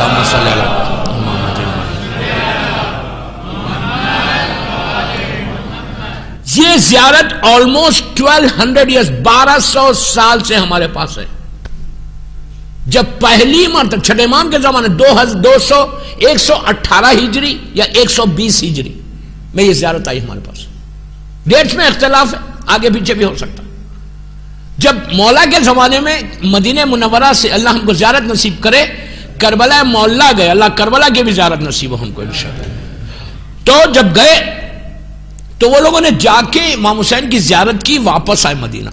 اللہم صلی علی محمد۔ یہ زیارت آلموسٹ 1200 ایئرز 1200 سال سے ہمارے پاس ہے۔ جب پہلی مرتبہ چھٹے امام کے زمانے 118 ہجری یا 120 ہجری میں یہ زیارت آئی ہمارے پاس۔ ڈیٹس میں اختلاف ہے، آگے پیچھے بھی ہو سکتا۔ جب مولا کے زمانے میں مدینہ منورہ سے اللہ ہم کو زیارت نصیب کرے، کربلا مولا گئے، اللہ کربلا کی بھی زیارت نصیب ہو ہم کو انشاءاللہ۔ تو جب گئے تو وہ لوگوں نے جا کے امام حسین کی زیارت کی، واپس آئے مدینہ۔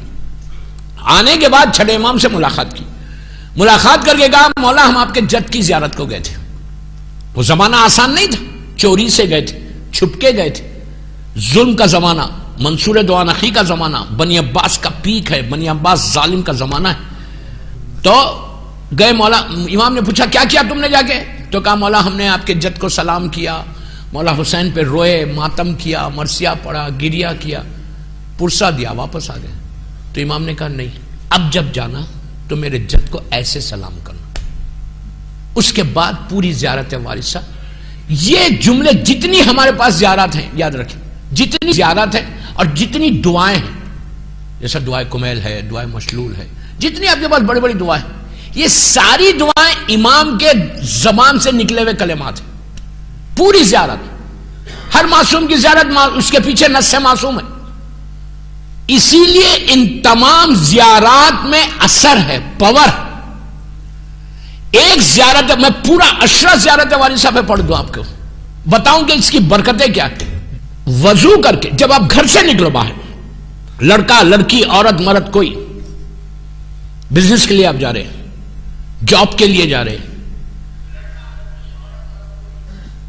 آنے کے بعد چھٹے امام سے ملاقات کی، ملاقات کر کے کہا مولا ہم آپ کے جد کی زیارت کو گئے تھے۔ وہ زمانہ آسان نہیں تھا، چوری سے گئے تھے، چھپ کے گئے تھے، ظلم کا زمانہ، منصور دوانخی کا زمانہ، بنی عباس کا پیک ہے، بنی عباس ظالم کا زمانہ ہے۔ تو گئے، مولا امام نے پوچھا کیا کیا تم نے جا کے؟ تو کہا مولا ہم نے آپ کے جد کو سلام کیا، مولا حسین پہ روئے، ماتم کیا، مرثیہ پڑھا، گریہ کیا، پرسہ دیا، واپس آ گئے۔ تو امام نے کہا نہیں، اب جب جانا تو میرے جد کو ایسے سلام کرنا۔ اس کے بعد پوری زیارت وارثہ، یہ جملے جتنی ہمارے پاس زیارت ہیں یاد رکھیں، جتنی زیارت ہے اور جتنی دعائیں ہیں، جیسا دعائے کمیل ہے، دعائے مشلول ہے، جتنی آپ کے پاس بڑی بڑی دعائیں، یہ ساری دعائیں امام کے زبان سے نکلے ہوئے کلمات ہیں۔ پوری زیارت، ہر معصوم کی زیارت اس کے پیچھے نص معصوم ہے، اسی لیے ان تمام زیارات میں اثر ہے، پاور۔ ایک زیارت میں پورا اشرا زیارت وارثہ پہ پڑھ دوں آپ کو، بتاؤں کہ اس کی برکتیں کیا ہیں۔ وضو کر کے جب آپ گھر سے نکلو باہر، لڑکا لڑکی عورت مرد، کوئی بزنس کے لیے آپ جا رہے ہیں، جاب کے لیے جا رہے ہیں،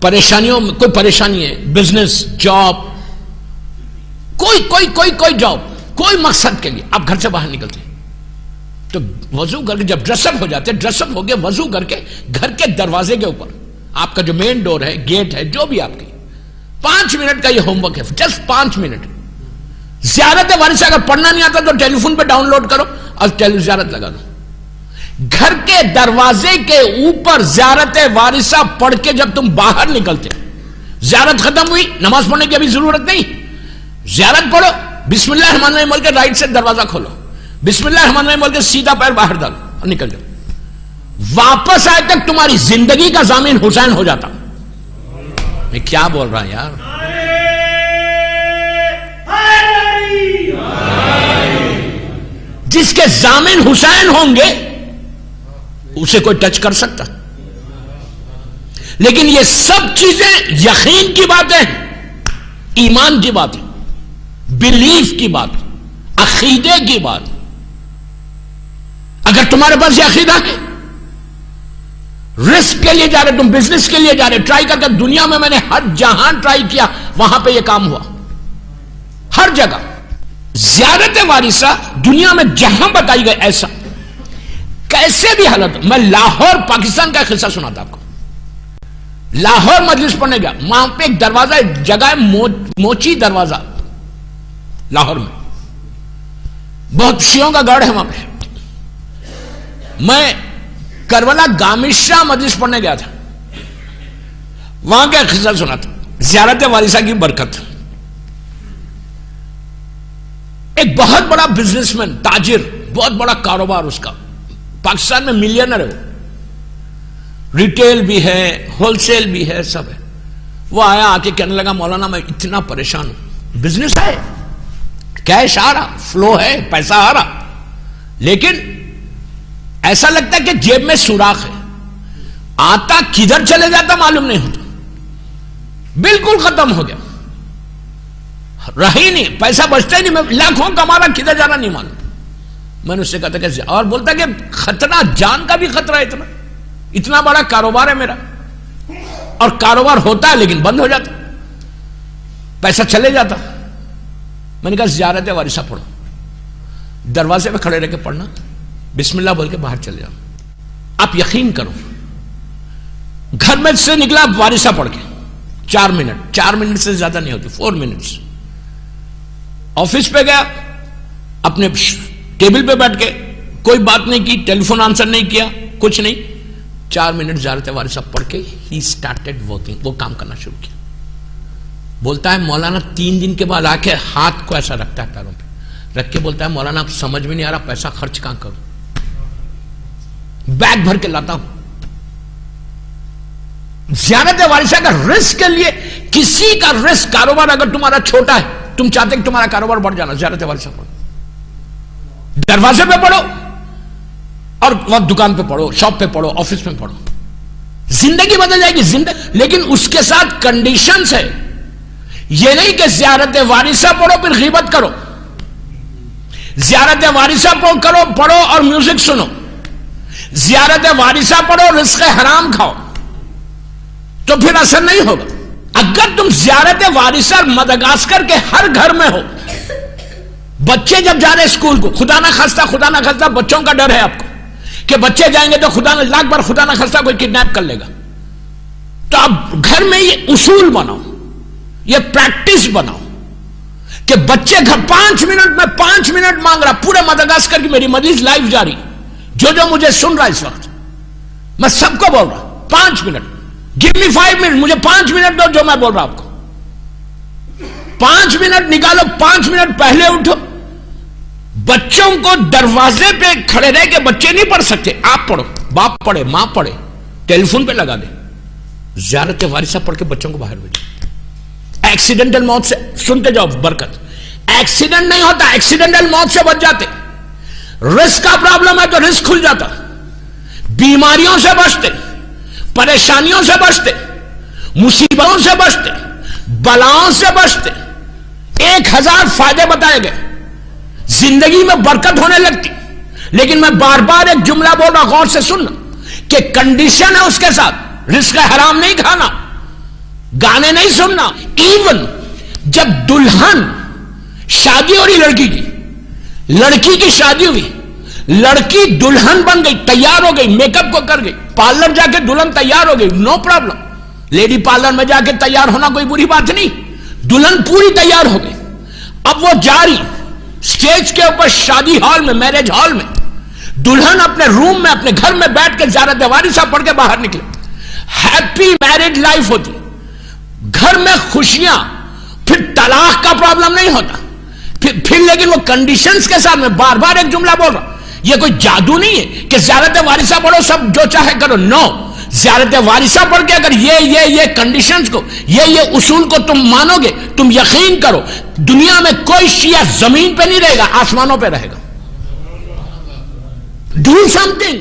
پریشانیوں میں کوئی پریشانی ہے، بزنس، جاب، کوئی جاب، کوئی مقصد کے لیے آپ گھر سے باہر نکلتے ہیں تو وضو کر کے جب ڈریس اپ ہو جاتے ہیں، ڈریس اپ ہو گئے، وضو کر کے گھر کے دروازے کے اوپر آپ کا جو مین ڈور ہے، گیٹ ہے، جو بھی آپ کی 5 منٹ کا یہ ہوم ورک ہے، جسٹ 5 منٹ زیارت وارثہ۔ اگر پڑھنا نہیں آتا تو ٹیلی فون پہ ڈاؤن لوڈ کرو اور زیارت لگا دو۔ گھر کے دروازے کے اوپر زیارت وارثہ پڑھ کے جب تم باہر نکلتے، زیارت ختم ہوئی، نماز پڑھنے کی ابھی ضرورت نہیں، زیارت پڑھو، بسم اللہ الرحمن الرحیم بول کے رائٹ سے دروازہ کھولو، بسم اللہ الرحمن الرحیم بول کے سیدھا پیر باہر ڈالو اور نکل جاؤ۔ واپس آئے تک تمہاری زندگی کا ضامن حسین ہو جاتا۔ میں کیا بول رہا ہوں یار، جس کے ضامن حسین ہوں گے اسے کوئی ٹچ کر سکتا، لیکن یہ سب چیزیں یقین کی باتیں ہیں، ایمان کی باتیں، بلیف کی بات، عقیدے کی بات۔ اگر تمہارے پاس یہ عقیدہ ہے، رسک کے لیے جا رہے، تم بزنس کے لیے جا رہے، ٹرائی کر کے دنیا میں میں نے ہر جہاں ٹرائی کیا، وہاں پہ یہ کام ہوا، ہر جگہ۔ زیارت وارثہ دنیا میں جہاں بتائی گئی ایسا، کیسے بھی حالت۔ میں لاہور پاکستان کا قصہ سناتا آپ کو۔ لاہور مجلس پڑھنے گیا، وہاں پہ ایک دروازہ، ایک جگہ ہے موچی دروازہ، لاہور میں بہت شیعوں کا گڑھ ہے وہاں پہ۔ میں کربلا گامشہ مجلس پڑھنے گیا تھا، وہاں کا قصہ سنا تھا، زیارت وارثہ کی برکت۔ ایک بہت بڑا بزنس مین، تاجر، بہت بڑا کاروبار اس کا، پاکستان میں ملینر ہے وہ، ریٹیل بھی ہے، ہول سیل بھی ہے، سب ہے۔ وہ آیا، آ کے کہنے لگا مولانا میں اتنا پریشان ہوں، بزنس ہے، کیش آ رہا، فلو ہے، پیسہ آ رہا، لیکن ایسا لگتا ہے کہ جیب میں سوراخ ہے، آتا کدھر چلے جاتا معلوم نہیں ہوتا، بالکل ختم ہو گیا، رہی نہیں، پیسہ بچتا ہی نہیں، میں لاکھوں کما رہا، کدھر جانا نہیں معلوم۔ میں نے اس سے کہا تھا کیسے، اور بولتا کہ خطرہ، جان کا بھی خطرہ ہے، اتنا بڑا کاروبار ہے میرا، اور کاروبار ہوتا ہے لیکن بند ہو جاتا، پیسہ چلے جاتا۔ میں نے کہا زیارت وارثہ پڑھو، دروازے پہ کھڑے رہ کے پڑھنا، بسم اللہ بول کے باہر چلے جاؤ۔ آپ یقین کرو، گھر میں سے نکلا وارثہ پڑھ کے 4 منٹ سے زیادہ نہیں ہوتی، 4 منٹس۔ آفس پہ گیا، اپنے ٹیبل پہ بیٹھ کے کوئی بات نہیں کی، ٹیلی فون آنسر نہیں کیا، کچھ نہیں، 4 منٹ زیارت وارثہ پڑھ کے ہی سٹارٹڈ ورکنگ، وہ کام کرنا شروع کیا. بولتا ہے مولانا 3 دن کے بعد آ کے ہاتھ کو ایسا رکھتا ہے پیروں پہ، رکھ کے بولتا ہے مولانا اب سمجھ میں نہیں آ رہا پیسہ خرچ کہاں کروں، بیگ بھر کے لاتا ہوں. زیارت وارثہ کا رسک کے لیے، کسی کا رسک، کاروبار اگر تمہارا چھوٹا ہے، تم چاہتے کہ تمہارا کاروبار بڑھ جانا، زیارت وارثہ پڑھو، دروازے پہ پڑھو اور وقت دکان پہ پڑھو، شاپ پہ پڑھو، آفس میں پڑھو، زندگی بدل جائے گی زندگی. لیکن اس کے ساتھ کنڈیشنز ہے. یہ نہیں کہ زیارت وارثہ پڑھو پھر غیبت کرو، زیارت وارثہ پڑھو اور میوزک سنو، زیارت وارثہ پڑھو رزق حرام کھاؤ، تو پھر اثر نہیں ہوگا. اگر تم زیارت وارثہ مدغاسکر کے ہر گھر میں ہو، بچے جب جا رہے اسکول کو، خدا نہ خواستہ بچوں کا ڈر ہے آپ کو کہ بچے جائیں گے تو خدا نہ لاکھ بار خدا نہ خواستہ کوئی کڈنیپ کر لے گا، تو آپ گھر میں یہ اصول بناؤ، یہ پریکٹس بناؤ کہ بچے گھر 5 منٹ میں 5 منٹ مانگ رہا. پورے مدغاسکر کی میری مریض لائف جاری، جو مجھے سن رہا اس وقت، میں سب کو بول رہا 5 منٹ، give me 5 منٹ، مجھے 5 منٹ دو جو میں بول رہا آپ کو. 5 منٹ نکالو، 5 منٹ پہلے اٹھو. بچوں کو دروازے پہ کھڑے رہ کے بچے نہیں پڑھ سکتے، آپ پڑھو، باپ پڑھے، ماں پڑھے، ٹیلی فون پہ لگا دے، زیارت وارثہ پڑھ کے بچوں کو باہر بھیجو. ایکسیڈنٹل موت سے سنتے جاؤ برکت. ایکسیڈنٹ نہیں ہوتا، ایکسیڈنٹل موت سے بچ جاتے. رزق کا پرابلم ہے تو رزق کھل جاتا، بیماریوں سے بچتے، پریشانیوں سے بچتے، مصیبتوں سے بچتے، بلاؤں سے بچتے. 1000 فائدے بتائے گئے، زندگی میں برکت ہونے لگتی. لیکن میں بار بار ایک جملہ بول رہا، غور سے سننا، کہ کنڈیشن ہے اس کے ساتھ، رزق حرام نہیں کھانا، گانے نہیں سننا. ایون جب دلہن شادی ہو رہی، لڑکی کی شادی ہوئی، لڑکی دلہن بن گئی، تیار ہو گئی، میک اپ کو کر گئی، پارلر جا کے دلہن تیار ہو گئی، نو پرابلم. لیڈی پارلر میں جا کے تیار ہونا کوئی بری بات نہیں، دلہن پوری تیار ہو گئی. اب وہ جاری سٹیج کے اوپر شادی ہال میں، میرج ہال میں، دلہن اپنے روم میں، اپنے گھر میں بیٹھ کے زیارت وارثہ پڑھ کے باہر نکلے. ہیپی میرڈ لائف ہوتی، گھر میں خوشیاں. پھر طلاق کا پرابلم نہیں ہوتا. پھر لیکن وہ کنڈیشنز کے ساتھ، میں بار بار ایک جملہ بول رہا، یہ کوئی جادو نہیں ہے کہ زیارت وارثہ پڑھو سب جو چاہے کرو. نو، زیارت وارثہ پڑھ کے اگر یہ کنڈیشنز کو، یہ اصول کو تم مانو گے، تم یقین کرو دنیا میں کوئی شیعہ زمین پہ نہیں رہے گا، آسمانوں پہ رہے گا. Do some thing.